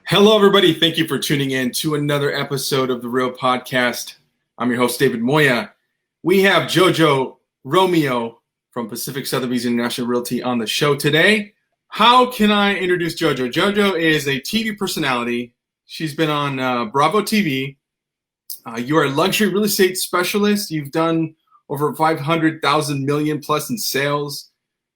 Hello, everybody. Thank you for tuning in to another episode of the Real Podcast. I'm your host, David Moya. We have Jojo Romeo from Pacific Sotheby's International Realty on the show today. How can I introduce Jojo? Jojo is a TV personality. She's been on Bravo TV. You are a luxury real estate specialist. You've done over 500,000 million plus in sales.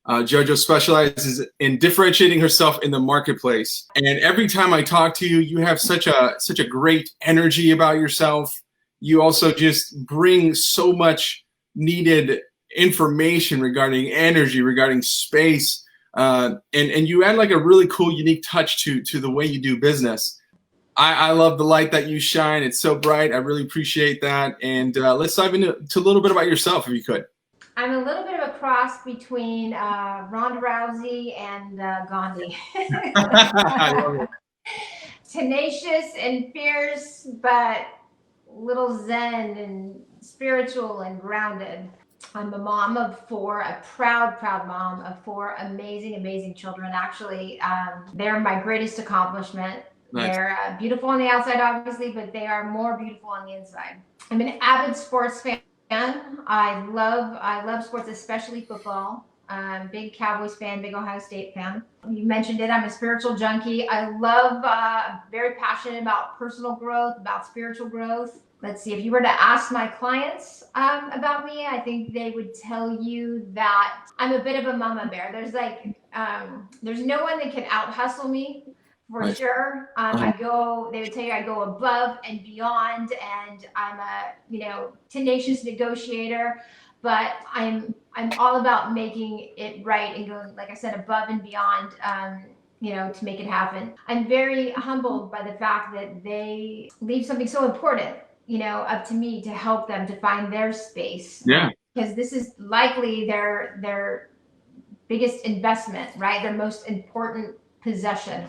Jojo specializes in differentiating herself in the marketplace. And every time I talk to you, you have such a great energy about yourself. You also just bring so much needed information regarding energy, regarding space, and you add like a really cool, unique touch to the way you do business. I love the light that you shine. It's so bright. I really appreciate that. And let's dive into a little bit about yourself, if you could. I'm a little bit of a cross between Ronda Rousey and Gandhi. I love it. Tenacious and fierce, but little zen and spiritual and grounded. I'm a mom of four, a proud mom of four amazing children. Actually, they're my greatest accomplishment. Nice. They're beautiful on the outside, obviously, but they are more beautiful on the inside. I'm an avid sports fan. I love sports, especially football. Big Cowboys fan, big Ohio State fan. You mentioned it. I'm a spiritual junkie. I love, very passionate about personal growth, about spiritual growth. Let's see, if you were to ask my clients about me, I think they would tell you that I'm a bit of a mama bear. There's no one that can out hustle me. For right. Sure. They would tell you I go above and beyond, and I'm a, tenacious negotiator, but I'm all about making it right and going, like I said, above and beyond, to make it happen. I'm very humbled by the fact that they leave something so important, up to me to help them to find their space. Yeah. Because this is likely their biggest investment, right? Their most important possession.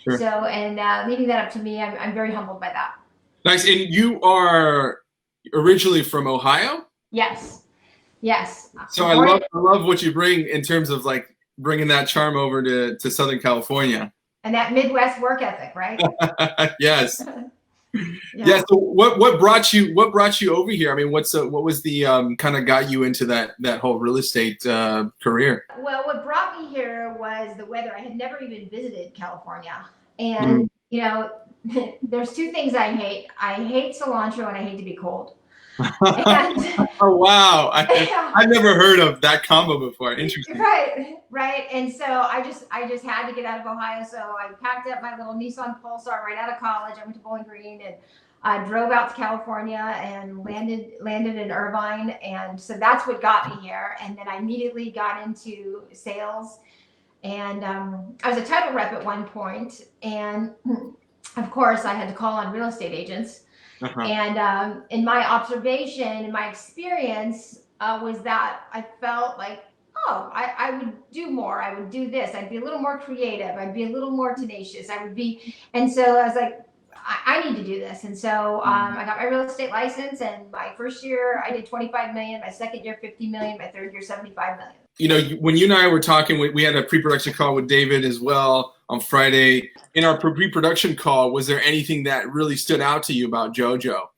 Sure. So, and leaving that up to me, I'm very humbled by that. Nice. And you are originally from Ohio? Yes. So I love what you bring in terms of like bringing that charm over to Southern California. And that Midwest work ethic, right? Yes. Yeah. So what brought you over here? I mean, what was the kind of got you into that whole real estate career? Well, what brought me here was the weather. I had never even visited California, and there's two things I hate. I hate cilantro and I hate to be cold. And, oh wow! I've never heard of that combo before. Interesting. Right. And so I just had to get out of Ohio. So I packed up my little Nissan Pulsar right out of college. I went to Bowling Green and I drove out to California and landed in Irvine. And so that's what got me here. And then I immediately got into sales. And I was a title rep at one point. And of course, I had to call on real estate agents. Uh-huh. And in my observation, in my experience, was that I felt like, I would do more. I would do this. I'd be a little more creative. I'd be a little more tenacious. And so I was like, I need to do this. And so I got my real estate license, and my first year I did 25 million, my second year 50 million, my third year 75 million. When you and I were talking, we had a pre-production call with David as well on Friday. In our pre-production call, was there anything that really stood out to you about Jojo?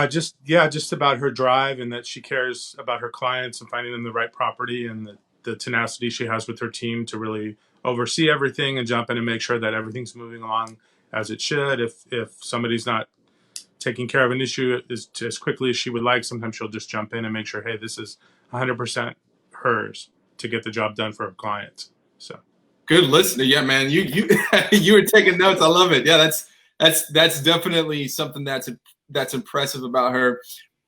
Just about her drive, and that she cares about her clients and finding them the right property, and the tenacity she has with her team to really oversee everything and jump in and make sure that everything's moving along as it should. If somebody's not taking care of an issue as quickly as she would like, sometimes she'll just jump in and make sure, hey, this is 100% hers to get the job done for her clients. So good listener. Yeah, man, you you were taking notes. I love it. Yeah, that's definitely something that's impressive about her.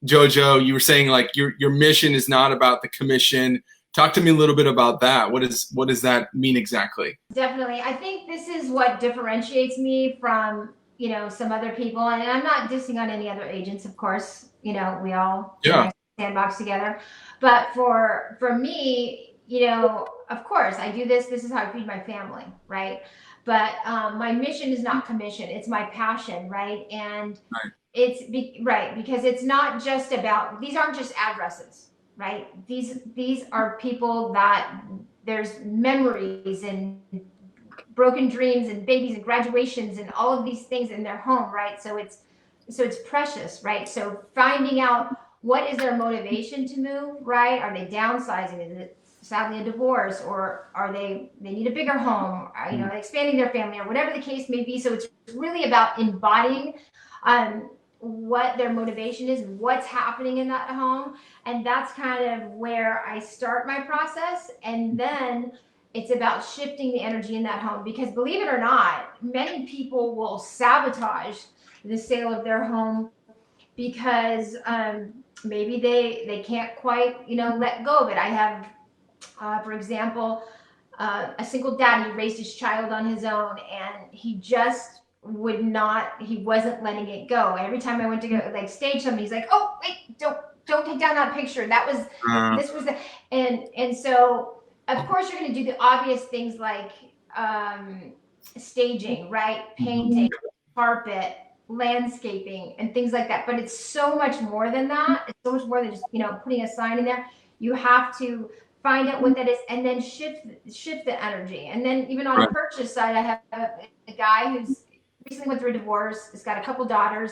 Jojo, you were saying like your mission is not about the commission. Talk to me a little bit about that. What does that mean exactly? Definitely. I think this is what differentiates me from, some other people. And I'm not dissing on any other agents, of course. We all sandbox together. But for me, of course, I do this. This is how I feed my family, right? But my mission is not commission. It's my passion, right? And it's because it's not just about, these aren't just addresses, right? These are people that there's memories and broken dreams and babies and graduations and all of these things in their home, right? So it's precious, right? So finding out what is their motivation to move, right? Are they downsizing? Is it sadly a divorce, or are they need a bigger home, you know, expanding their family, or whatever the case may be. So it's really about embodying what their motivation is, what's happening in that home. And that's kind of where I start my process. And then it's about shifting the energy in that home, because believe it or not, many people will sabotage the sale of their home because maybe they can't quite, you know, let go of it. I have, for example, a single dad. He raised his child on his own, and he just he wasn't letting it go. Every time I went to go like stage something, he's like, oh wait, don't take down that picture, that was this was the, and so of course you're going to do the obvious things like staging, right? Painting, carpet, landscaping, and things like that. But it's so much more than that. It's so much more than just, you know, putting a sign in there. You have to find out what that is, and then shift the energy. And then even on the purchase side, I have a guy who's recently went through a divorce. He's got a couple daughters,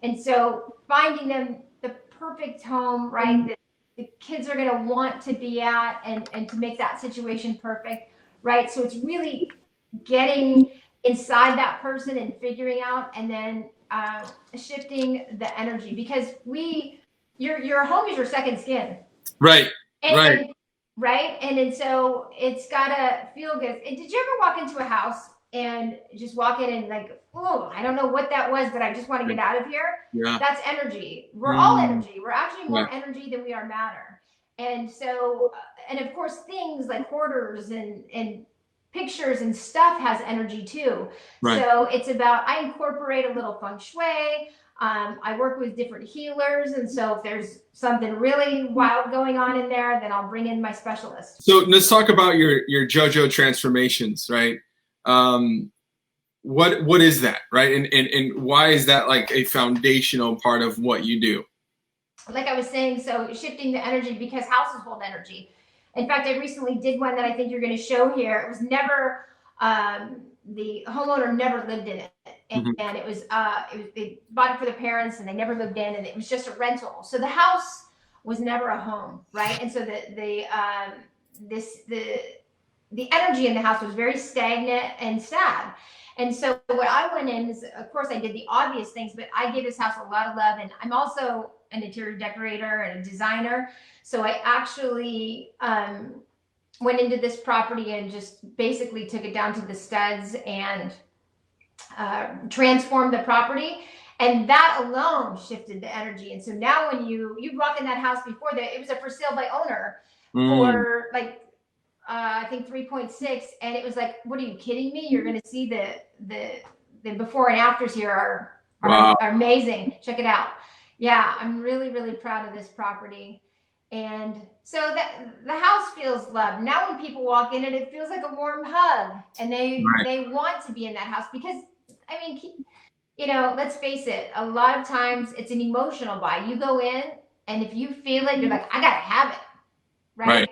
and so finding them the perfect home, right? That the kids are going to want to be at, and to make that situation perfect, right? So it's really getting inside that person and figuring out, and then shifting the energy, because your home is your second skin, Right. And so it's gotta feel good. And did you ever walk into a house and just walk in and like, oh, I don't know what that was, but I just want to get out of here? Yeah. That's energy. We're all energy. We're actually more energy than we are matter. And so, and of course, things like hoarders and pictures and stuff has energy too. Right. So it's about, I incorporate a little feng shui. I work with different healers, and so if there's something really wild going on in there, then I'll bring in my specialist. So let's talk about your Jojo transformations, right? What is that, right? And why is that like a foundational part of what you do? Like I was saying, so shifting the energy, because houses hold energy. In fact, I recently did one that I think you're going to show here. It was never, the homeowner never lived in it. And it was they bought it for the parents, and they never lived in, and it was just a rental. So the house was never a home, right? And so the energy in the house was very stagnant and sad. And so what I went in is, of course, I did the obvious things, but I gave this house a lot of love. And I'm also an interior decorator and a designer. So I actually went into this property and just basically took it down to the studs and transformed the property. And that alone shifted the energy. And so now when you walk in that house, before that, it was a for sale by owner for like, I think 3.6. And it was like, what are you kidding me? You're going to see the before and afters here are amazing. Check it out. Yeah, I'm really, really proud of this property. And so that the house feels loved. Now when people walk in it feels like a warm hug, and they want to be in that house, because I mean, you know, let's face it, a lot of times it's an emotional buy. You go in, and if you feel it, you're like, I gotta have it, right?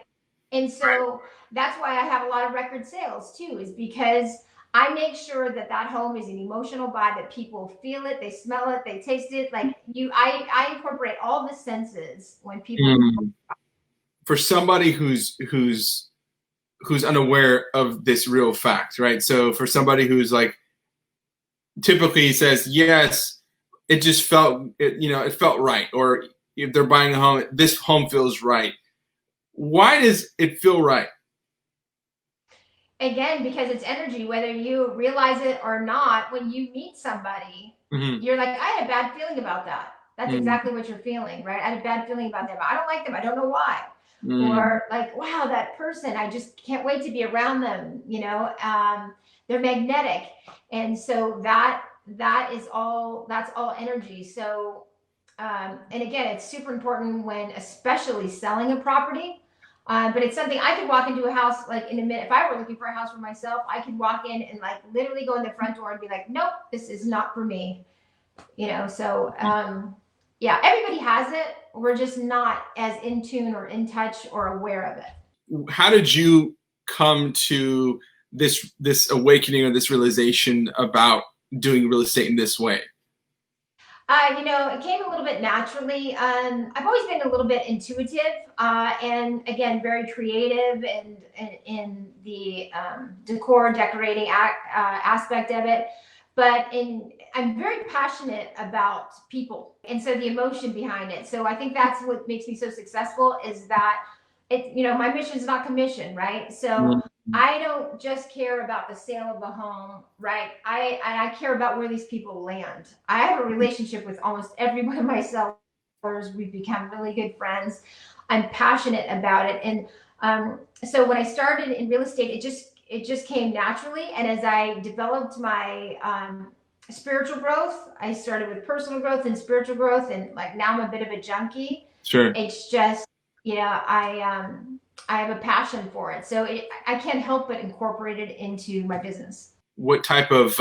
And so that's why I have a lot of record sales too, is because I make sure that home is an emotional buy, that people feel it, they smell it, they taste it. Like I incorporate all the senses when people. For somebody who's unaware of this real fact, right? So for somebody who's like, typically says, yes, it just felt, it felt right. Or if they're buying a home, this home feels right. Why does it feel right? Again, because it's energy, whether you realize it or not. When you meet somebody, you're like, I had a bad feeling about that. That's exactly what you're feeling, right? I had a bad feeling about them. I don't like them. I don't know why. Or like, wow, that person, I just can't wait to be around them. You know, they're magnetic. And so that's all energy. So, and again, it's super important when, especially selling a property. But it's something I could walk into a house like in a minute. If I were looking for a house for myself, I could walk in and like literally go in the front door and be like, nope, this is not for me. You know, so yeah, everybody has it. We're just not as in tune or in touch or aware of it. How did you come to this awakening or this realization about doing real estate in this way? It came a little bit naturally. I've always been a little bit intuitive, and again, very creative and in the decor, decorating aspect of it. But I'm very passionate about people, and so the emotion behind it. So I think that's what makes me so successful is that my mission is not commission, right? So I don't just care about the sale of a home, right? I care about where these people land. I have a relationship with almost every one of my sellers. We've become really good friends. I'm passionate about it. And so when I started in real estate, it just came naturally. And as I developed my spiritual growth, I started with personal growth and spiritual growth. And like now I'm a bit of a junkie. Sure. It's just, I have a passion for it. So I can't help but incorporate it into my business. What type of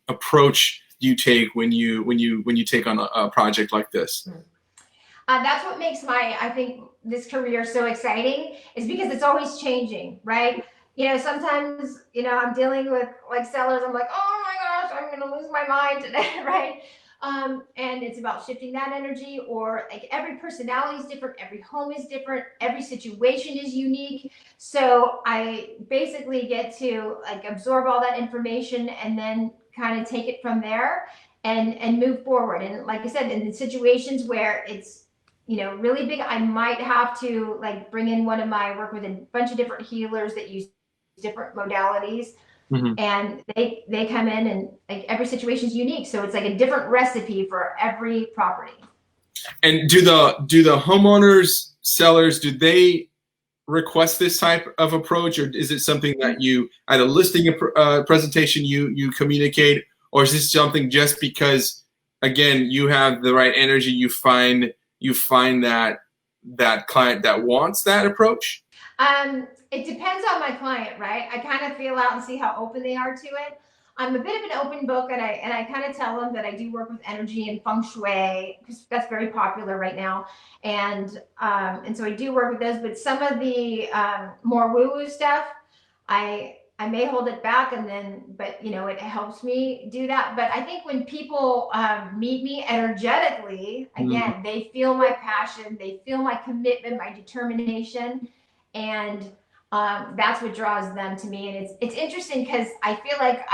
approach do you take when you take on a project like this? That's what makes I think this career so exciting is because it's always changing, right? Sometimes, I'm dealing with like sellers. I'm like, oh my gosh, I'm going to lose my mind today, right? And it's about shifting that energy, or like every personality is different. Every home is different. Every situation is unique. So I basically get to like absorb all that information and then kind of take it from there and move forward. And like I said, in the situations where it's, really big, I might have to like bring in work with a bunch of different healers that use different modalities. Mm-hmm. And they come in and like every situation is unique. So it's like a different recipe for every property. And do the homeowners, sellers, do they request this type of approach, or is it something that you at a listing presentation you communicate, or is this something just because again you have the right energy, you find that client that wants that approach? It depends on my client, right? I kind of feel out and see how open they are to it. I'm a bit of an open book, and I kind of tell them that I do work with energy and feng shui because that's very popular right now, and so I do work with those. But some of the more woo-woo stuff, I may hold it back, but it helps me do that. But I think when people meet me energetically, again, they feel my passion, they feel my commitment, my determination, and that's what draws them to me. And it's interesting because I feel like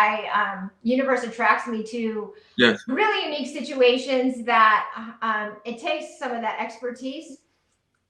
universe attracts me to really unique situations that it takes some of that expertise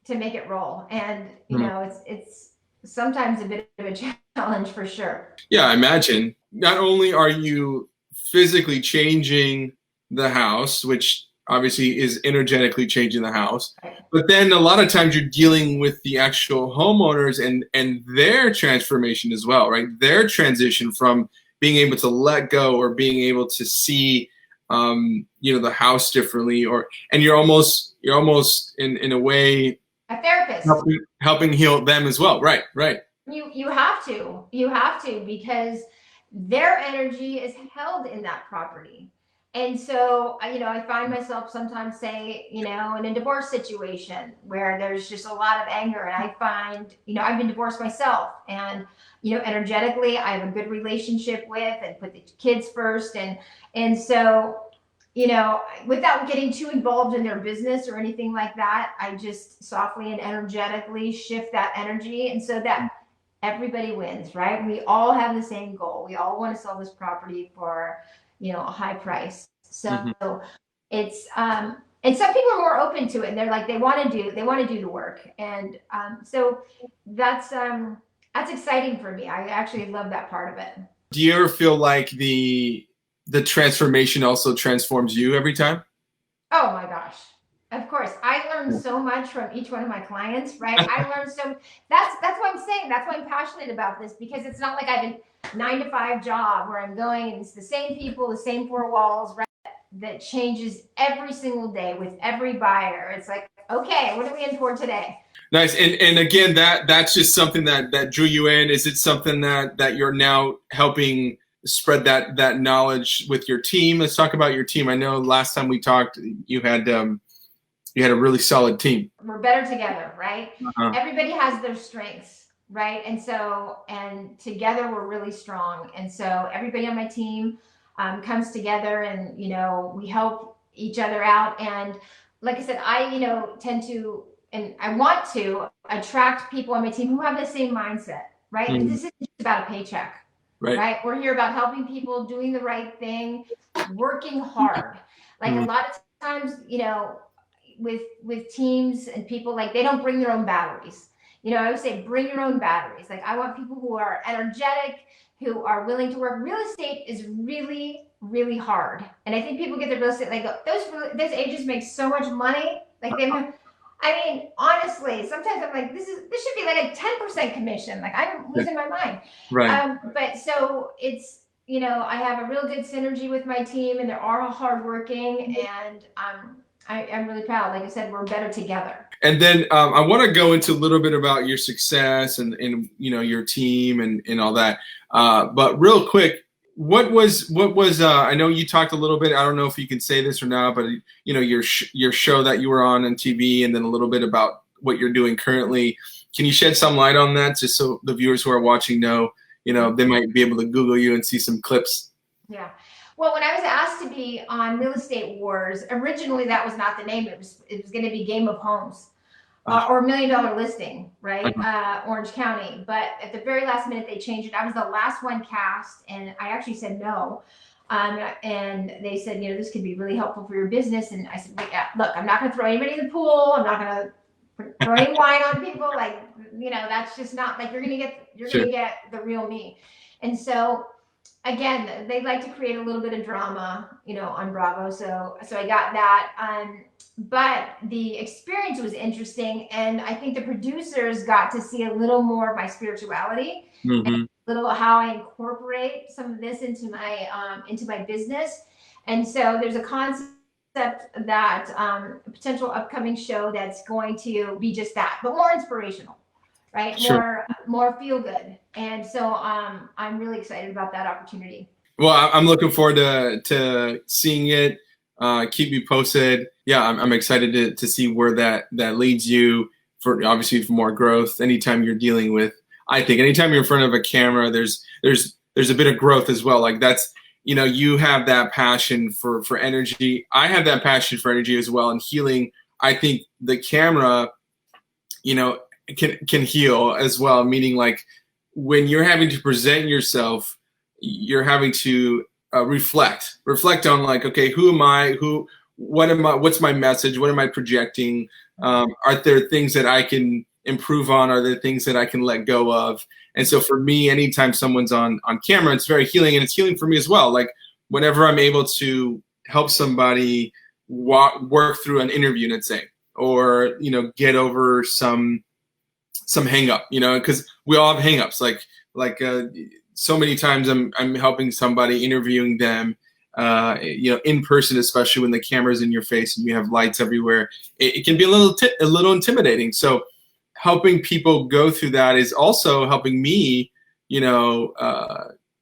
to make it roll. And it's sometimes a bit of a challenge for sure. Yeah, I imagine. Not only are you physically changing the house, which obviously is energetically changing the house, but then a lot of times you're dealing with the actual homeowners and their transformation as well, right? Their transition from being able to let go or being able to see the house differently, and you're almost in a way a therapist helping heal them as well. Right. You have to because their energy is held in that property. And so, I find myself sometimes say, in a divorce situation where there's just a lot of anger, and I find, I've been divorced myself, and, energetically I have a good relationship with and put the kids first. And so, without getting too involved in their business or anything like that, I just softly and energetically shift that energy. And so that everybody wins, right? We all have the same goal. We all want to sell this property for, a high price. So it's, and some people are more open to it, and they're like, they want to do the work. And so that's exciting for me. I actually love that part of it. Do you ever feel like the transformation also transforms you every time? Oh my gosh. Of course. I learned so much from each one of my clients, right? I learned so that's what I'm saying. That's why I'm passionate about this, because it's not like I have a 9-to-5 job where I'm going and it's the same people, the same four walls, right? That changes every single day with every buyer. It's like, okay, what are we in for today? Nice. And again, that's just something that drew you in. Is it something that you're now helping spread that knowledge with your team? Let's talk about your team. I know last time we talked, you had a really solid team. We're better together, right? Everybody has their strengths. right? And together we're really strong. And so everybody on my team comes together, and we help each other out. And like I said, I tend to, and I want to attract people on my team who have the same mindset, right? Mm. This isn't just about a paycheck, Right. right? We're here about helping people, doing the right thing, working hard. Like a lot of times, with teams and people, like they don't bring their own batteries. I always say bring your own batteries. Like I want people who are energetic, who are willing to work. Real estate is really, really hard. And I think people get their real estate, like those agents make so much money. Like I mean, honestly, sometimes I'm like, this should be like a 10% commission. Like I'm losing my mind. Right. But so it's, I have a real good synergy with my team, and they're all hardworking, and I'm really proud. Like I said, we're better together. And then I want to go into a little bit about your success and your team and all that. But real quick, what was I know you talked a little bit. I don't know if you can say this or not, but your show that you were on TV, and then a little bit about what you're doing currently. Can you shed some light on that, just so the viewers who are watching know? They might be able to Google you and see some clips. Yeah. Well, when I was asked to be on Real Estate Wars, originally that was not the name. It was going to be Game of Homes. Or $1 Million Listing, right? Orange County. But at the very last minute, they changed it. I was the last one cast, and I actually said no. And they said, this could be really helpful for your business. And I said, look, I'm not going to throw anybody in the pool. I'm not going to throw any wine on people. Like, that's just not, like, you're going to get the real me. And so, again, they like to create a little bit of drama, on Bravo. So I got that. But the experience was interesting, and I think the producers got to see a little more of my spirituality, and a little how I incorporate some of this into my business. And so there's a concept that a potential upcoming show that's going to be just that, but more inspirational, right? Sure. More feel good. And so I'm really excited about that opportunity. Well, I'm looking forward to seeing it. Keep me posted. Yeah, I'm excited to see where that leads you, for more growth. Anytime you're dealing with, I think anytime you're in front of a camera, there's a bit of growth as well. Like that's, you have that passion for energy. I have that passion for energy as well, and healing. I think the camera, can heal as well. Meaning, like when you're having to present yourself, you're having to reflect on, like, okay, who am I? What's my message? What am I projecting? Are there things that I can improve on? Are there things that I can let go of? And so for me, anytime someone's on camera, it's very healing, and it's healing for me as well. Like whenever I'm able to help somebody work through an interview, let's say, or, get over some hang up, because we all have hang ups. Like so many times I'm helping somebody, interviewing them, in person, especially when the camera's in your face and you have lights everywhere. It can be a little intimidating. So helping people go through that is also helping me,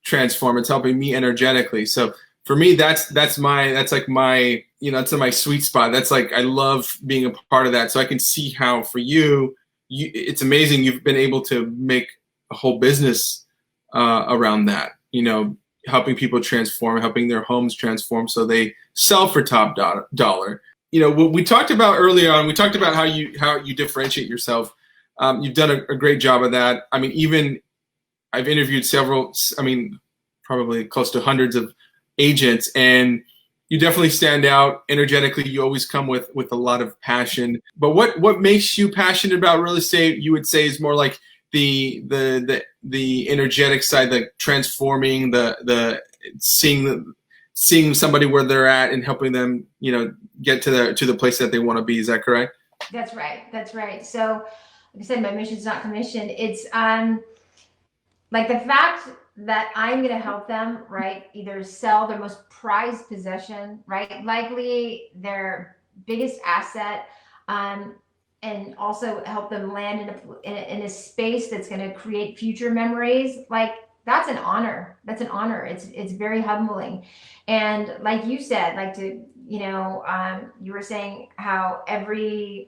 transform. It's helping me energetically. So for me, that's like my, that's my sweet spot. That's like, I love being a part of that. So I can see how for you, it's amazing. You've been able to make a whole business around that, helping people transform, helping their homes transform so they sell for top dollar. What we talked about earlier on, we talked about how you differentiate yourself. You've done a great job of that. I mean, even I've interviewed probably close to hundreds of agents, and you definitely stand out energetically. You always come with a lot of passion. But what makes you passionate about real estate, you would say, is more like the energetic side, like transforming, the seeing somebody where they're at and helping them, get to the place that they want to be. Is that correct? That's right. So like I said, my mission's not commission. It's like the fact that I'm going to help them, right, either sell their most prized possession, right, likely their biggest asset, and also help them land in a space that's going to create future memories. Like that's an honor. It's very humbling. And like you said, like you were saying how every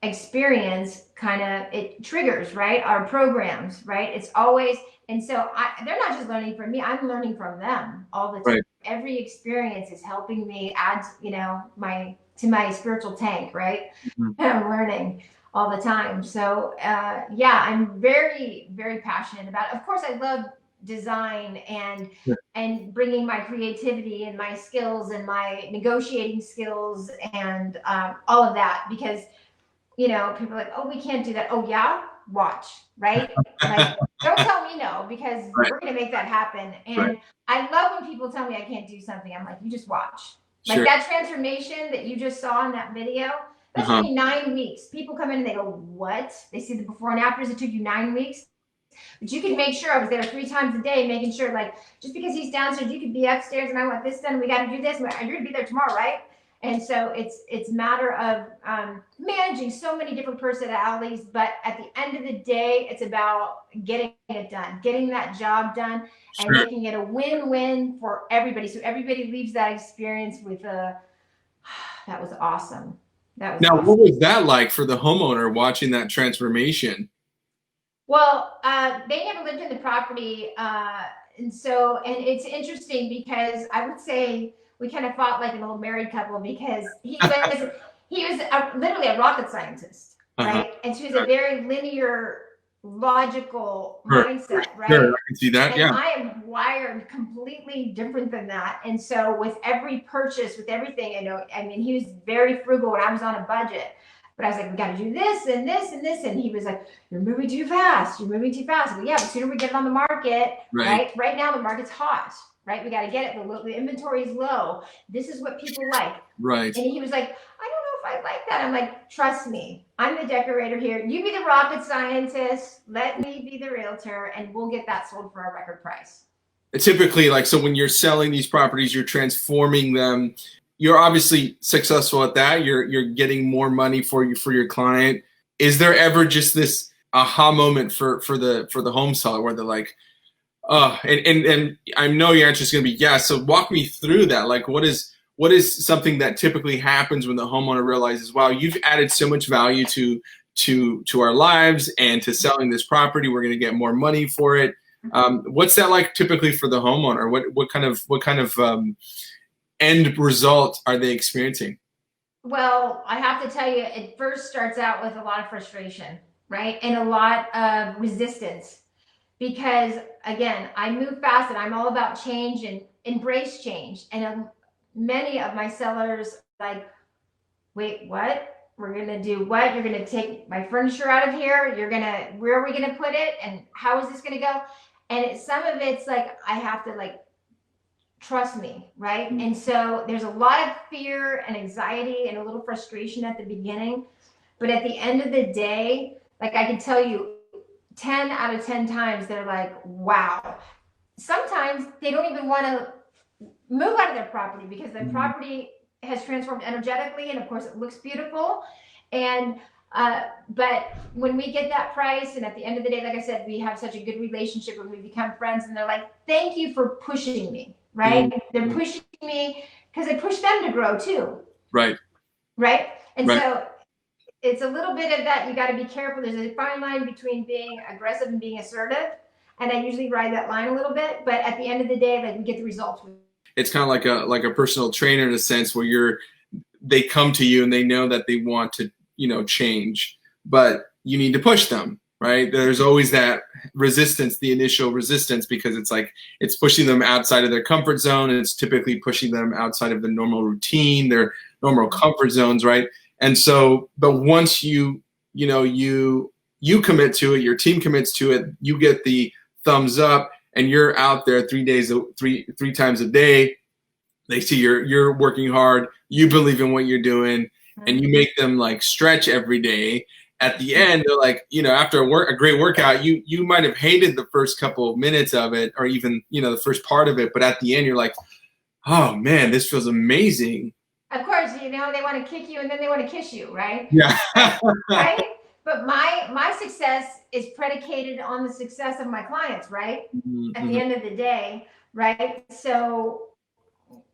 experience kind of it triggers, right, our programs, right? It's always, and so they're not just learning from me, I'm learning from them all the time. Right. Every experience is helping me add, my spiritual tank, right? Mhm. I'm learning all the time. So yeah, I'm very, very passionate about it. Of course, I love design Yeah. and bringing my creativity and my skills and my negotiating skills and all of that, because people are like, oh, we can't do that. Oh yeah, watch, right? Like, don't tell me no, because Right. we're gonna make that happen. Right. And I love when people tell me I can't do something. I'm like, you just watch. Like Sure. that transformation that you just saw in that video, that took Uh-huh. me 9 weeks. People come in and they go, what? They see the before and afters. It took you 9 weeks. But you can make sure I was there 3 times a day, making sure, like, just because he's downstairs, you could be upstairs and I want this done. We got to do this. You're going to be there tomorrow, right? And so it's a matter of managing so many different personalities. But at the end of the day, it's about getting it done, getting that job done, and Sure. making it a win-win for everybody. So everybody leaves that experience with that was awesome. That was Now, awesome. what was that like for the homeowner watching that transformation? Well, they never lived in the property, and it's interesting because I would say we kind of fought like an old married couple, because he was literally a rocket scientist, Uh-huh. right? And she was a very linear, logical Sure. mindset, Sure. right? I can see that. And Yeah. I am wired completely different than that. And so with every purchase, with everything, he was very frugal when I was on a budget. But I was like, we got to do this and this and this. And he was like, you're moving too fast. You're moving too fast. But yeah, the sooner we get it on the market, Right. right now the market's hot, right? We got to get it. The inventory is low. This is what people like. Right. And he was like, I don't know if I like that. I'm like, trust me, I'm the decorator here. You be the rocket scientist. Let me be the realtor, and we'll get that sold for a record price. Typically, like, so when you're selling these properties, you're transforming them. You're obviously successful at that. You're getting more money for your client. Is there ever just this aha moment for the home seller where they're like, oh, and I know your answer is going to be yes. So walk me through that. Like, what is something that typically happens when the homeowner realizes, wow, you've added so much value to our lives and to selling this property. We're going to get more money for it. What's that like typically for the homeowner? What kind of end result are they experiencing? Well, I have to tell you, it first starts out with a lot of frustration, right? And a lot of resistance, because again, I move fast and I'm all about change and embrace change. And many of my sellers like, wait, what? We're gonna do what? You're gonna take my furniture out of here? Where are we gonna put it? And how is this gonna go? And some of it's like I have to like trust me, right? And so there's a lot of fear and anxiety and a little frustration at the beginning. But at the end of the day, like I can tell you, 10 out of 10 times they're like, wow. Sometimes they don't even want to move out of their property because the property has transformed energetically, and of course it looks beautiful. And but when we get that price, and at the end of the day, like I said, we have such a good relationship and we become friends, and they're like, thank you for pushing me, right? They're pushing me because I push them to grow too. Right. And Right. so it's a little bit of that. You got to be careful. There's a fine line between being aggressive and being assertive. And I usually ride that line a little bit, but at the end of the day, like we get the results. It's kind of like a personal trainer in a sense where they come to you and they know that they want to, change, but you need to push them, right? There's always that resistance, the initial resistance, because it's like it's pushing them outside of their comfort zone, and it's typically pushing them outside of the normal routine, their normal comfort zones, right? And so, but once you commit to it, your team commits to it, you get the thumbs up, and you're out there three times a day. They see you're working hard, you believe in what you're doing, and you make them like stretch every day. At the end, they're like, after a great workout, you might have hated the first couple of minutes of it, or even the first part of it, but at the end, you're like, oh man, this feels amazing. Of course, they want to kick you and then they want to kiss you, right? Yeah. Right? But my success is predicated on the success of my clients, right? At the end of the day, right? So,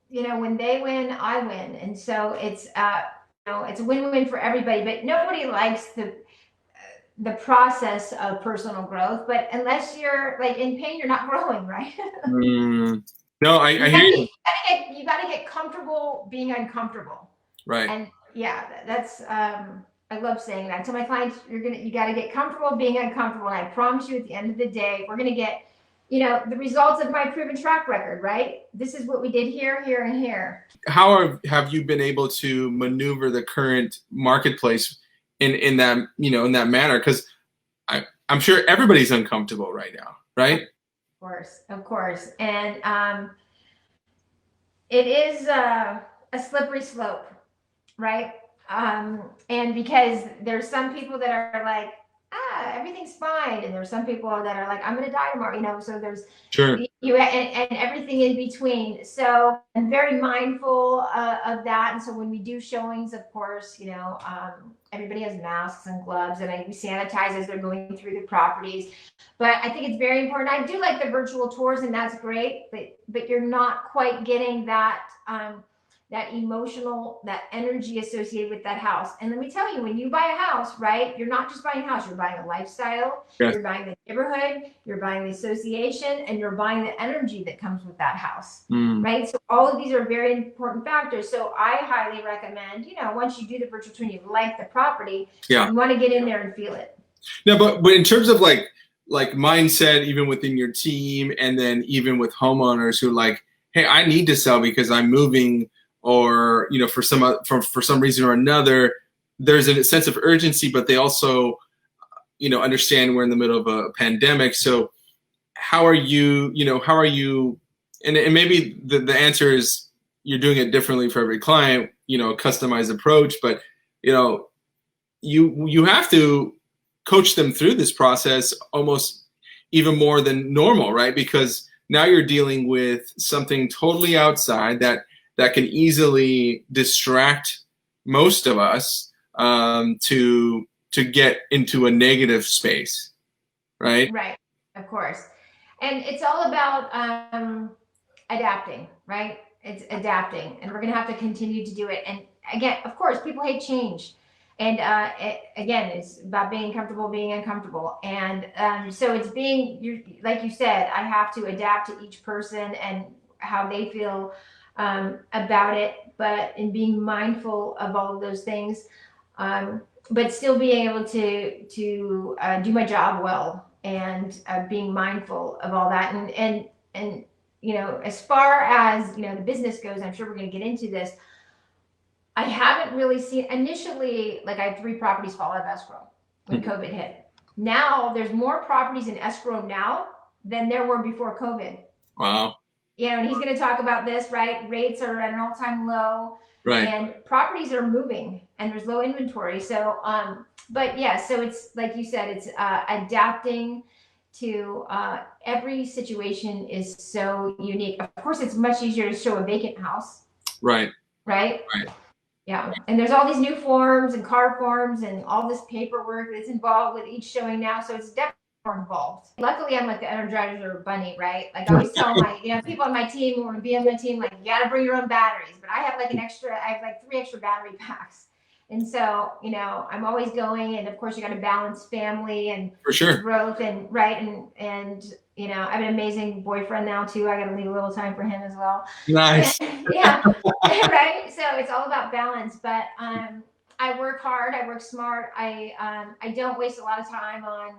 when they win, I win. And so it's know, it's a win-win for everybody, but nobody likes the process of personal growth. But unless you're like in pain, you're not growing, right? No, I hear you. You gotta get comfortable being uncomfortable. Right. And yeah, that's I love saying that. I tell my clients, you gotta get comfortable being uncomfortable. And I promise you at the end of the day, we're gonna get, the results of my proven track record, right? This is what we did here, here, and here. How have you been able to maneuver the current marketplace in that, in that manner? Because I'm sure everybody's uncomfortable right now, right? Of course. And it is a slippery slope, right? And because there's some people that are like, everything's fine, and there's some people that are like, I'm gonna die tomorrow, so there's Sure. And everything in between. So I'm very mindful of that. And so when we do showings, of course, everybody has masks and gloves, and we sanitize as they're going through the properties. But I think it's very important. I do like the virtual tours, and that's great, but you're not quite getting that that emotional, that energy associated with that house. And let me tell you, when you buy a house, right, you're not just buying a house, you're buying a lifestyle, yes. You're buying the neighborhood, you're buying the association, and you're buying the energy that comes with that house, right? So all of these are very important factors. So I highly recommend, once you do the virtual tour and you like the property, you want to get in there and feel it. No, but in terms of like mindset, even within your team, and then even with homeowners who like, hey, I need to sell because I'm moving, or for some reason or another, there's a sense of urgency, but they also understand we're in the middle of a pandemic. So how are you and maybe the answer is you're doing it differently for every client, a customized approach, but you have to coach them through this process almost even more than normal, right? Because now you're dealing with something totally outside that can easily distract most of us to get into a negative space, right? Right, of course. And it's all about adapting, right? It's adapting, and we're going to have to continue to do it. And again, of course, people hate change. And again, it's about being comfortable, being uncomfortable. And so it's like you said, I have to adapt to each person and how they feel about it, but in being mindful of all of those things, but still being able to do my job well, and being mindful of all that. And as far as the business goes, I'm sure we're going to get into this. I haven't really seen initially, like I had 3 properties fall out of escrow when COVID hit. Now there's more properties in escrow now than there were before COVID. Wow. And he's going to talk about this, right? Rates are at an all-time low, right? And properties are moving, and there's low inventory. So, but yeah, so it's like you said, it's adapting to every situation is so unique. Of course, it's much easier to show a vacant house. Right. Yeah, and there's all these new forms and card forms and all this paperwork that's involved with each showing now. So it's definitely more involved. Luckily, I'm like the Energizer bunny, right? Like I always tell my, people on my team who want to be on my team, like you got to bring your own batteries. But I have like 3 extra battery packs. And so, I'm always going, and of course you got to balance family and for sure growth and I have an amazing boyfriend now too. I got to leave a little time for him as well. Nice. Yeah. Right. So it's all about balance, but I work hard. I work smart. I don't waste a lot of time on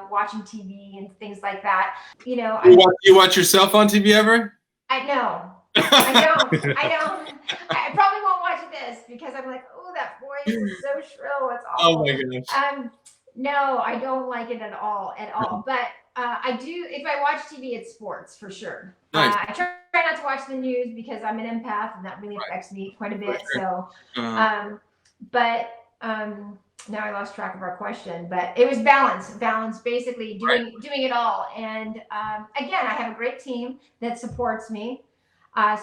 watching TV and things like that. You watch yourself on TV ever? I know. I don't. I probably won't watch this because I'm like, oh, that voice is so shrill. It's awful. Oh my gosh. No, I don't like it at all. But I do. If I watch TV, it's sports for sure. Nice. I try not to watch the news because I'm an empath, and that really affects me quite a bit. Sure. So, now I lost track of our question, but it was balance, basically doing it all. And again, I have a great team that supports me.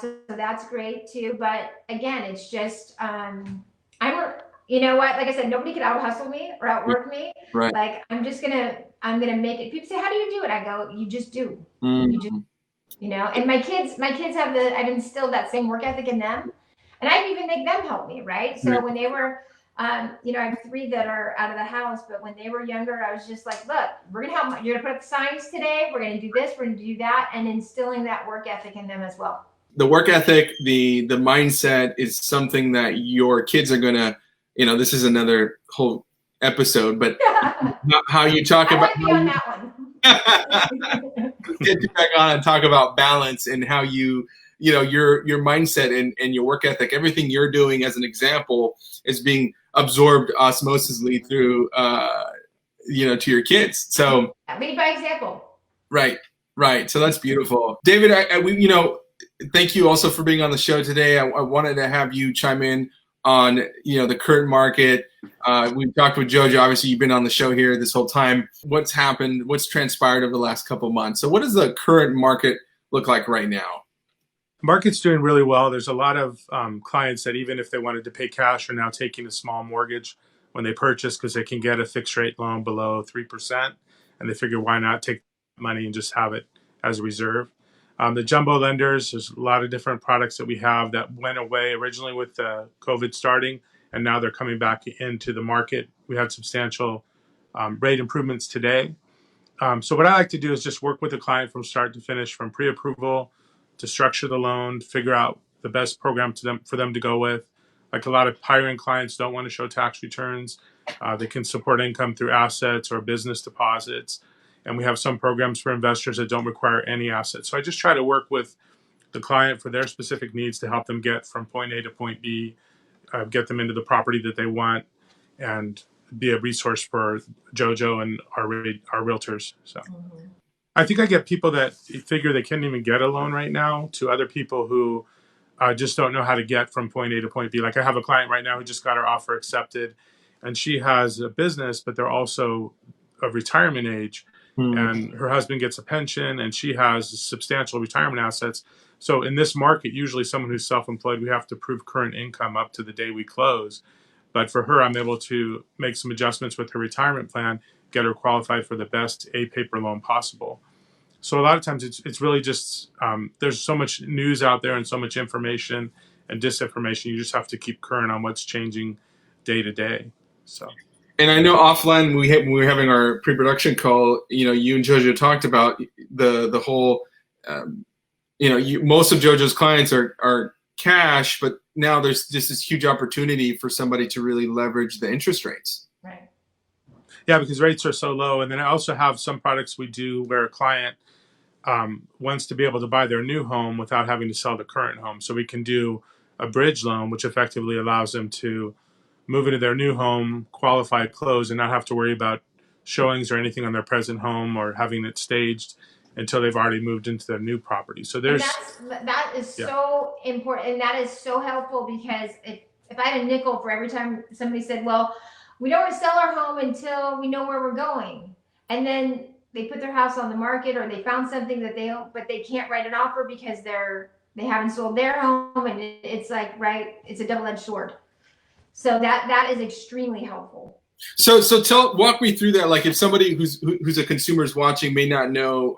So that's great too. But again, it's just, you know what? Like I said, nobody can out hustle me or outwork me. Right. Like I'm gonna make it. People say, "How do you do it?" I go, "You just do." Mm-hmm. You just, and my kids have I've instilled that same work ethic in them. And I'd even make them help me, right? So when they were, you know, I have 3 that are out of the house, but when they were younger, I was just like, look, we're gonna help. You're gonna put up the signs today. We're gonna do this. We're gonna do that, and instilling that work ethic in them as well. The work ethic, the mindset is something that your kids are gonna, you know, this is another whole episode, but how you talk I about want to be on that one. get you back on and talk about balance and how you know your mindset and your work ethic, everything you're doing as an example is being absorbed osmosisly through you know, to your kids. So Lead by example. right, so that's beautiful. David, we, you know, thank you also for being on the show today. I wanted to have you chime in on, you know, the current market. We've talked with Jojo. Obviously, you've been on the show here this whole time. What's happened? What's transpired over the last couple of months? So what does the current market look like right now? Market's doing really well. There's a lot of clients that even if they wanted to pay cash are now taking a small mortgage when they purchase because they can get a fixed rate loan below 3%. And they figure, why not take money and just have it as a reserve? The jumbo lenders, there's a lot of different products that we have that went away originally with COVID starting, and now they're coming back into the market. We had substantial rate improvements today. So what I like to do is just work with the client from start to finish, from pre-approval to structure the loan, figure out the best program for them to go with. Like a lot of higher-end clients don't want to show tax returns. They can support income through assets or business deposits. And we have some programs for investors that don't require any assets. So I just try to work with the client for their specific needs to help them get from point A to point B, get them into the property that they want, and be a resource for Jojo and our realtors. So I think I get people that figure they can't even get a loan right now to other people who just don't know how to get from point A to point B. Like I have a client right now who just got her offer accepted, and she has a business, but they're also of retirement age. And her husband gets a pension and she has substantial retirement assets. So in this market, usually someone who's self-employed, we have to prove current income up to the day we close. But for her, I'm able to make some adjustments with her retirement plan, get her qualified for the best paper loan possible. So a lot of times it's really just, there's so much news out there and so much information and disinformation. You just have to keep current on what's changing day to day. So. And I know offline when we were having our pre-production call, you know, you and Jojo talked about the whole, you know, most of Jojo's clients are cash, but now there's just this huge opportunity for somebody to really leverage the interest rates. Right. Yeah, because rates are so low. And then I also have some products we do where a client wants to be able to buy their new home without having to sell the current home. So we can do a bridge loan, which effectively allows them to move into their new home, qualified, close, and not have to worry about showings or anything on their present home or having it staged until they've already moved into their new property. So there's that is so important, and that is so helpful, because if I had a nickel for every time somebody said, well, we don't want to sell our home until we know where we're going, and then they put their house on the market or they found something that they can't write an offer because they haven't sold their home, and it's like, right, it's a double-edged sword. So that is extremely helpful. So walk me through that. Like if somebody who's a consumer is watching may not know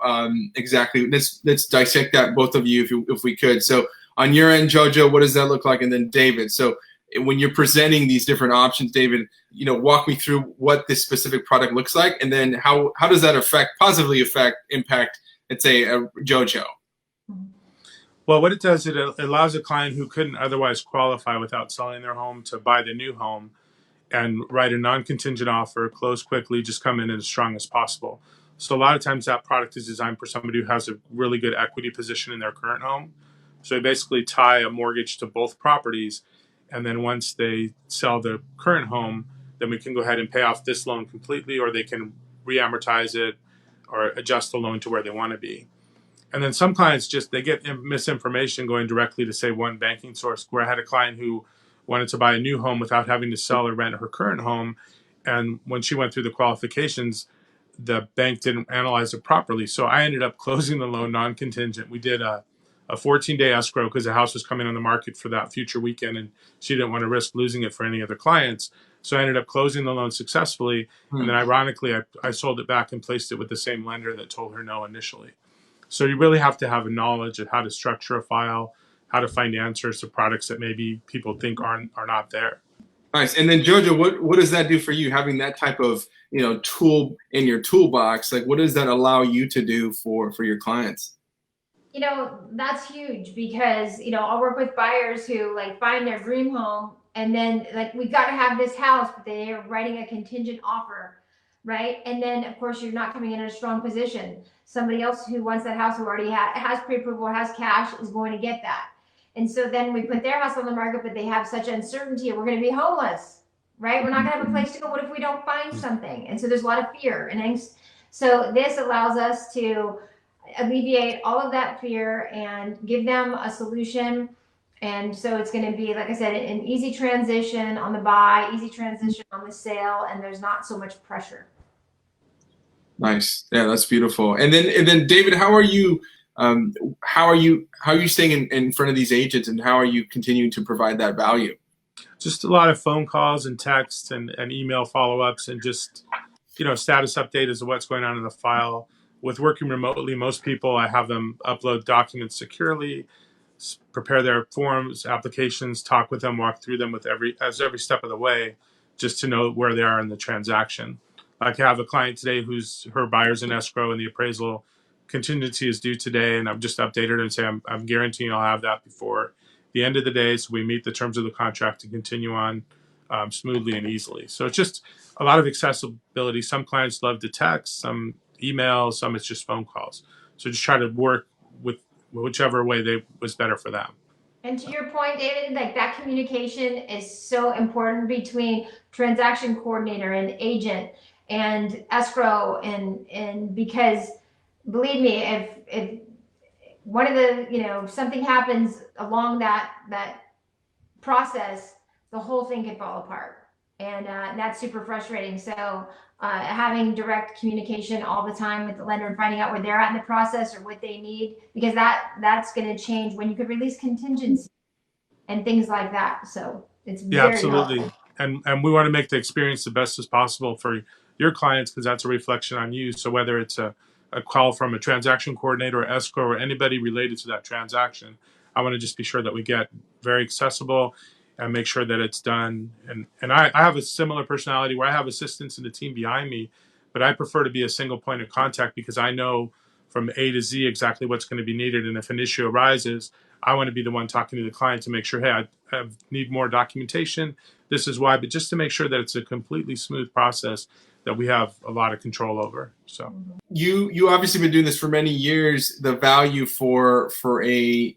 exactly. Let's dissect that, both of you, if we could. So on your end, Jojo, what does that look like? And then David. So when you're presenting these different options, David, you know, walk me through what this specific product looks like, and then how does that positively impact, let's say, a Jojo. Well, what it does, it allows a client who couldn't otherwise qualify without selling their home to buy the new home and write a non-contingent offer, close quickly, just come in as strong as possible. So a lot of times that product is designed for somebody who has a really good equity position in their current home. So they basically tie a mortgage to both properties. And then once they sell their current home, then we can go ahead and pay off this loan completely, or they can re-amortize it or adjust the loan to where they want to be. And then some clients they get misinformation going directly to, say, one banking source, where I had a client who wanted to buy a new home without having to sell or rent her current home. And when she went through the qualifications, the bank didn't analyze it properly. So I ended up closing the loan non-contingent. We did a 14-day escrow because the house was coming on the market for that future weekend, and she didn't want to risk losing it for any other clients. So I ended up closing the loan successfully. And then ironically, I sold it back and placed it with the same lender that told her no initially. So you really have to have a knowledge of how to structure a file, how to find answers to products that maybe people think are not there. Nice. And then Jojo, what does that do for you, having that type of tool in your toolbox? Like, what does that allow you to do for your clients? That's huge because I'll work with buyers who like find their dream home, and then like we got to have this house, but they are writing a contingent offer, right? And then of course you're not coming in a strong position. Somebody else who wants that house, who already has pre-approval, has cash, is going to get that. And so then we put their house on the market, but they have such uncertainty, we're going to be homeless, right? We're not going to have a place to go. What if we don't find something? And so there's a lot of fear and angst. So this allows us to alleviate all of that fear and give them a solution. And so it's going to be, like I said, an easy transition on the buy, easy transition on the sale, and there's not so much pressure. Nice. Yeah, that's beautiful. And then David, how are you staying in front of these agents, and how are you continuing to provide that value? Just a lot of phone calls and texts and email follow-ups, and just status update as to what's going on in the file. With working remotely, most people, I have them upload documents securely, prepare their forms, applications, talk with them, walk through them with every step of the way, just to know where they are in the transaction. Like I have a client today her buyer's in escrow and the appraisal contingency is due today, and I've just updated her and say I'm guaranteeing I'll have that before the end of the day, so we meet the terms of the contract to continue on smoothly and easily. So it's just a lot of accessibility. Some clients love to text, some email, some it's just phone calls. So just try to work with whichever way was better for them. And to your point, David, like that communication is so important between transaction coordinator and agent and escrow, and because believe me, if one of the something happens along that process, the whole thing can fall apart, and that's super frustrating. So having direct communication all the time with the lender and finding out where they're at in the process or what they need, because that's going to change when you could release contingency and things like that. So it's very absolutely helpful. And we want to make the experience the best as possible for your clients, because that's a reflection on you. So whether it's a call from a transaction coordinator or escrow or anybody related to that transaction, I want to just be sure that we get very accessible and make sure that it's done. And I have a similar personality where I have assistants in the team behind me, but I prefer to be a single point of contact, because I know from A to Z exactly what's going to be needed. And if an issue arises, I want to be the one talking to the client to make sure, hey, I need more documentation. This is why, but just to make sure that it's a completely smooth process that we have a lot of control over. So you obviously been doing this for many years. The value for a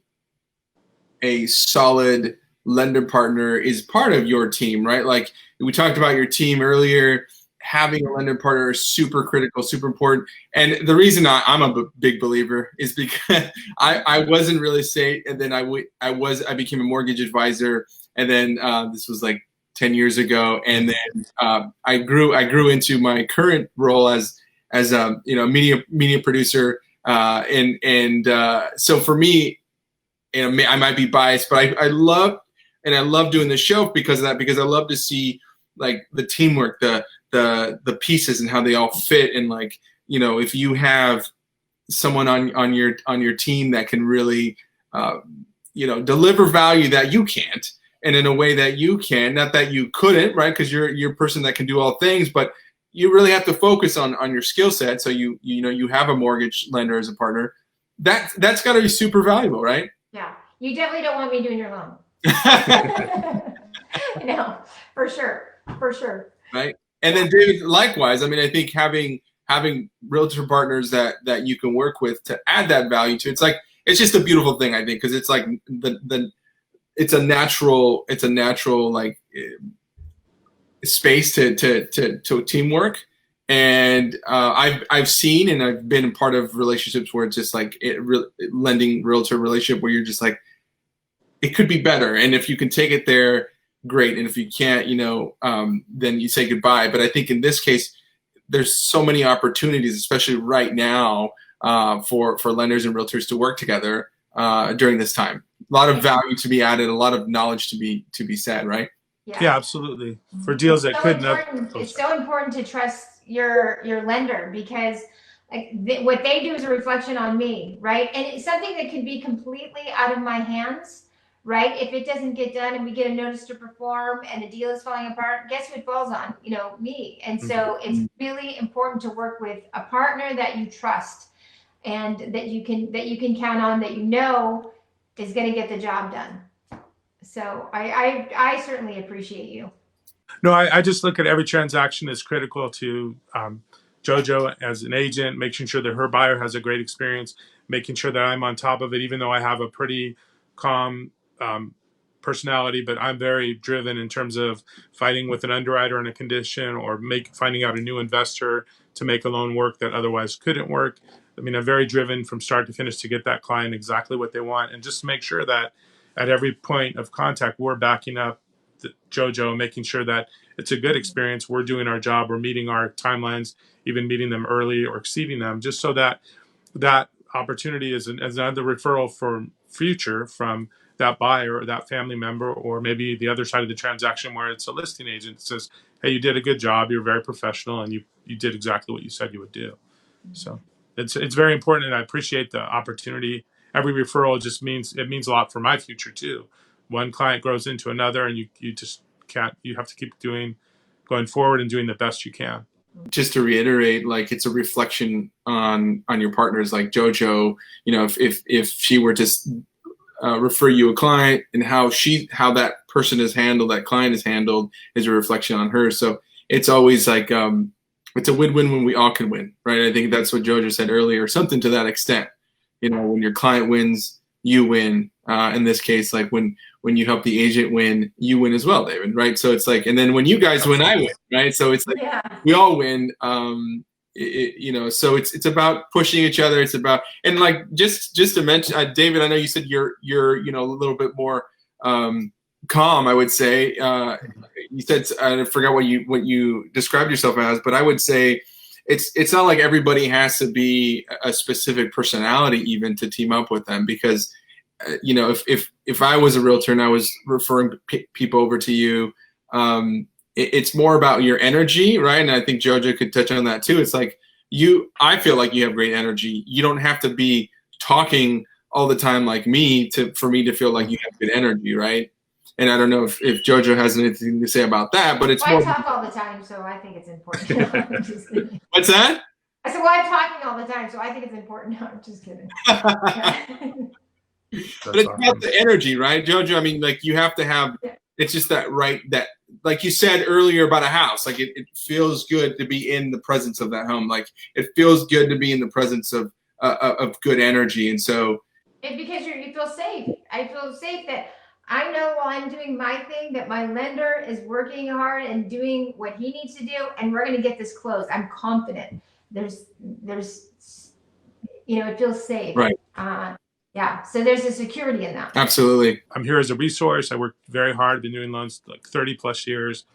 solid lender partner is part of your team, right? Like we talked about your team earlier. Having a lender partner is super critical, super important. And the reason I'm a big believer is because I was in real estate, and then I became a mortgage advisor, and then this was like 10 years ago, and then I grew into my current role as a media producer, and so for me, I might be biased, but I love doing the show because of that, because I love to see like the teamwork, the pieces and how they all fit, and like if you have someone on your team that can really deliver value that you can't, and in a way that you can, not that you couldn't, right? Because you're a person that can do all things, but you really have to focus on your skill set. So you have a mortgage lender as a partner. That's got to be super valuable, right? Yeah, you definitely don't want me doing your loan. No, for sure. Right. And then David, likewise, I mean, I think having realtor partners that you can work with to add that value to, it's just a beautiful thing, I think, because it's like it's a natural like space to teamwork. And I've seen, and I've been part of relationships where it's just like lending realtor relationship where you're just like, it could be better. And if you can take it there, great. And if you can't, then you say goodbye. But I think in this case, there's so many opportunities, especially right now, for lenders and realtors to work together during this time. A lot of value to be added, a lot of knowledge to be said, right? Yeah, absolutely. For deals that couldn't have. It's so important to trust your lender, because like what they do is a reflection on me, right? And it's something that can be completely out of my hands. right? If it doesn't get done and we get a notice to perform and the deal is falling apart, guess who it falls on? Me. And so it's really important to work with a partner that you trust and that you can count on, that is going to get the job done. So I certainly appreciate you. No, I just look at every transaction as critical to Jojo as an agent, making sure that her buyer has a great experience, making sure that I'm on top of it, even though I have a pretty calm personality, but I'm very driven in terms of fighting with an underwriter in a condition or finding out a new investor to make a loan work that otherwise couldn't work. I mean, I'm very driven from start to finish to get that client exactly what they want, and just to make sure that at every point of contact, we're backing up Jojo, making sure that it's a good experience. We're doing our job. We're meeting our timelines, even meeting them early or exceeding them, just so that that opportunity is another referral for future from that buyer or that family member, or maybe the other side of the transaction where it's a listing agent that says, hey, you did a good job. You're very professional, and you did exactly what you said you would do. So it's very important, and I appreciate the opportunity. Every referral just means a lot for my future too. One client grows into another, and you just can't. You have to keep going forward and doing the best you can. Just to reiterate, like, it's a reflection on your partners. Like Jojo, if she were to refer you a client, and how that person is handled, that client is handled, is a reflection on her. So it's always like it's a win-win when we all can win, right? I think that's what Jojo said earlier, something to that extent. When your client wins, you win. In this case, like when you help the agent win, you win as well, David, right? So it's like, and then when you guys win, I win, right? So it's like, we all win. So it's about pushing each other. It's about, and like, just to mention, David, I know you said you're a little bit more calm, I would say. You said, I forgot what you described yourself as, but I would say it's not like everybody has to be a specific personality even to team up with them, because if I was a realtor and I was referring people over to you, it's more about your energy, right? And I think Jojo could touch on that too. It's like I feel like you have great energy. You don't have to be talking all the time like me for me to feel like you have good energy, right? And I don't know if Jojo has anything to say about that, but it's more. I talk all the time, so I think it's important. I'm just kidding. What's that? I said, I'm talking all the time, so I think it's important. No, I'm just kidding. But it's about the energy, right, Jojo? I mean, like, you have to have, it's just that, right, that, like you said earlier about a house, like it feels good to be in the presence of that home. Like, it feels good to be in the presence of good energy. And so. Because you feel safe. I feel safe that I know while I'm doing my thing that my lender is working hard and doing what he needs to do, and we're going to get this closed. I'm confident. There's, it feels safe. Right. So there's a security in that. Absolutely. I'm here as a resource. I work very hard. I've been doing loans like 30 plus years.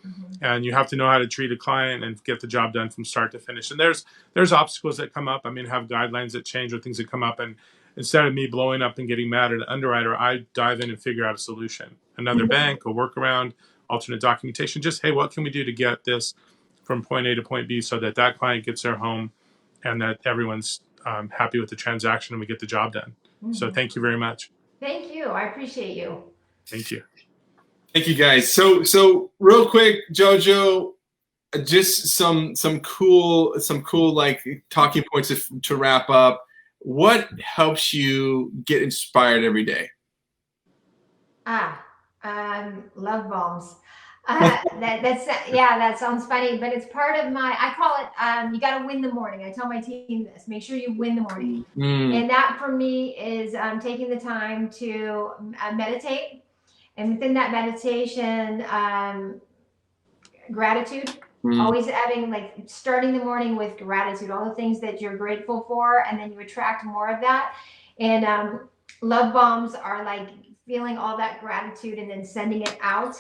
And you have to know how to treat a client and get the job done from start to finish. And there's obstacles that come up. I mean, have guidelines that change or things that come up. And instead of me blowing up and getting mad at an underwriter, I dive in and figure out a solution. Another bank, a workaround, alternate documentation. Just, hey, what can we do to get this from point A to point B so that client gets their home and that everyone's happy with the transaction and we get the job done. So thank you very much. Thank you. I appreciate you. Thank you. Thank you, guys. So real quick, Jojo, just some cool like talking points to wrap up. What helps you get inspired every day? Love bombs. That sounds funny, but it's part of I call it, you got to win the morning. I tell my team this, make sure you win the morning. And that for me is taking the time to meditate. And within that meditation, gratitude, always having, like, starting the morning with gratitude, all the things that you're grateful for, and then you attract more of that. And love bombs are like feeling all that gratitude and then sending it out.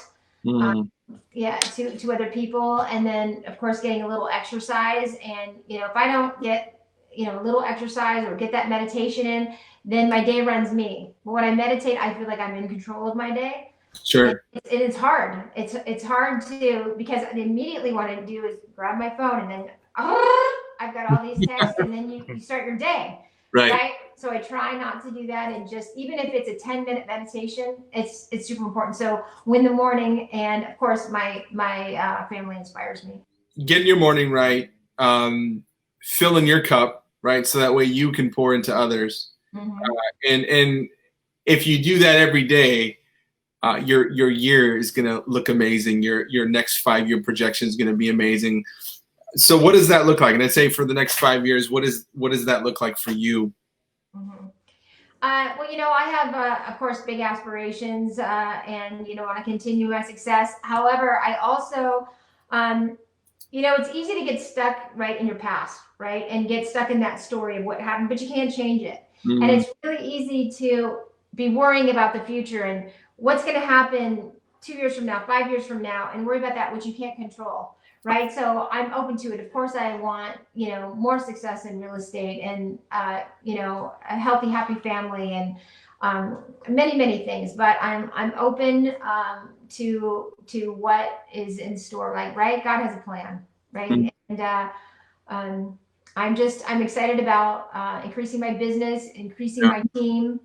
To other people, and then of course getting a little exercise. And if I don't get a little exercise or get that meditation in, then my day runs me. But when I meditate, I feel like I'm in control of my day. Sure. It's hard. It's hard to, because immediately what I do is grab my phone and then I've got all these texts, and then you start your day. Right. So I try not to do that, and just even if it's a 10-minute meditation, it's super important. So win the morning, and of course my family inspires me. Getting your morning right, filling your cup, right, so that way you can pour into others. Mm-hmm. And if you do that every day, your year is going to look amazing. Your next 5-year projection is going to be amazing. So what does that look like? And I'd say for the next 5 years, what does that look like for you? Mm-hmm. Well, I have, of course, big aspirations, and want to continue my success. However, I also, it's easy to get stuck right in your past, right, and get stuck in that story of what happened, but you can't change it. Mm-hmm. And it's really easy to be worrying about the future and what's going to happen 2 years from now, 5 years from now, and worry about that which you can't control. Right. So I'm open to it. Of course, I want, more success in real estate and, a healthy, happy family and many, many things. But I'm open to what is in store. Like, right. God has a plan. Right. Mm-hmm. And I'm excited about increasing my business, increasing my team,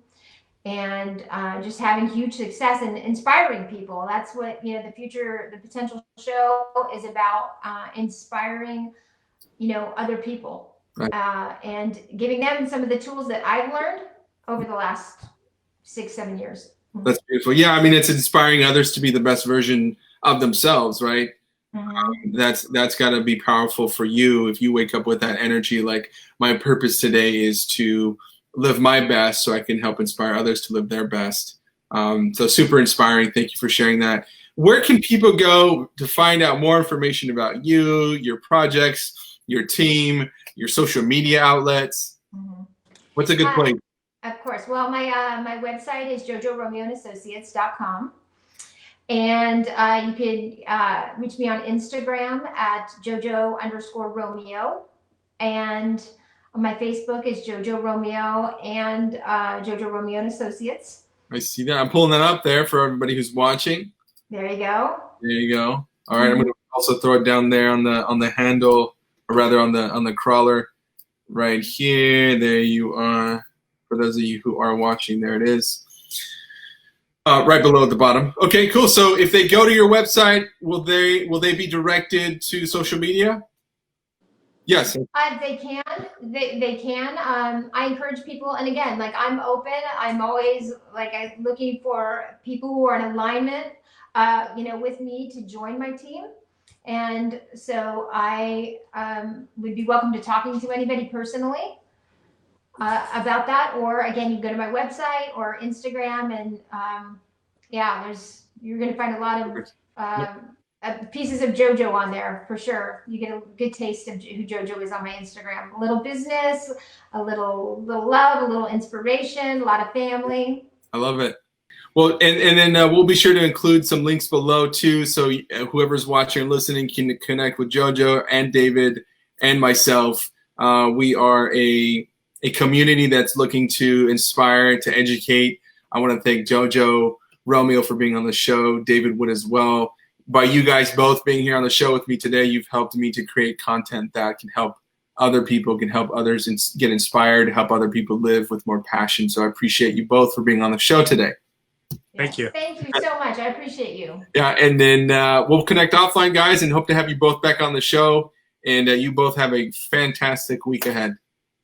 and just having huge success and inspiring people. That's what the future, the potential show is about, inspiring other people, right. And giving them some of the tools that I've learned over the last 6-7 years. That's beautiful. Yeah, I mean, it's inspiring others to be the best version of themselves, right? Mm-hmm. That's got to be powerful for you if you wake up with that energy. Like, my purpose today is to live my best so I can help inspire others to live their best. So super inspiring. Thank you for sharing that. Where can people go to find out more information about you, your projects, your team, your social media outlets? Mm-hmm. What's a good place? Of course. Well, my website is jojoromeoandassociates.com. And you can reach me on Instagram at Jojo_Romeo. And my Facebook is Jojo Romeo and Jojo Romeo and Associates. I see that. I'm pulling that up there for everybody who's watching. There you go. There you go. All right, I'm going to also throw it down there on the handle, or rather on the crawler, right here. There you are. For those of you who are watching, there it is. Right below at the bottom. Okay, cool. So if they go to your website, will they be directed to social media? Yes. They can. They can. I encourage people, and again, like, I'm open. I'm always I'm looking for people who are in alignment, with me to join my team. And so I would be welcome to talking to anybody personally about that. Or again, you can go to my website or Instagram, and you're going to find a lot of pieces of Jojo on there for sure. You get a good taste of who Jojo is on my Instagram. A little business, a little love, a little inspiration, a lot of family. I love it. Well, and then we'll be sure to include some links below too, so whoever's watching and listening can connect with Jojo and David and myself. We are a community that's looking to inspire, to educate. I want to thank Jojo Romeo for being on the show, David Wood as well. By you guys both being here on the show with me today, you've helped me to create content that can help other people, can help others get inspired, help other people live with more passion. So I appreciate you both for being on the show today. Thank you. Thank you so much. I appreciate you. Yeah, and then we'll connect offline, guys, and hope to have you both back on the show. And you both have a fantastic week ahead.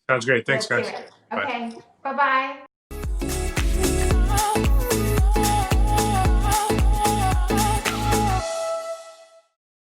Sounds great. Thanks, guys. Okay. Bye-bye.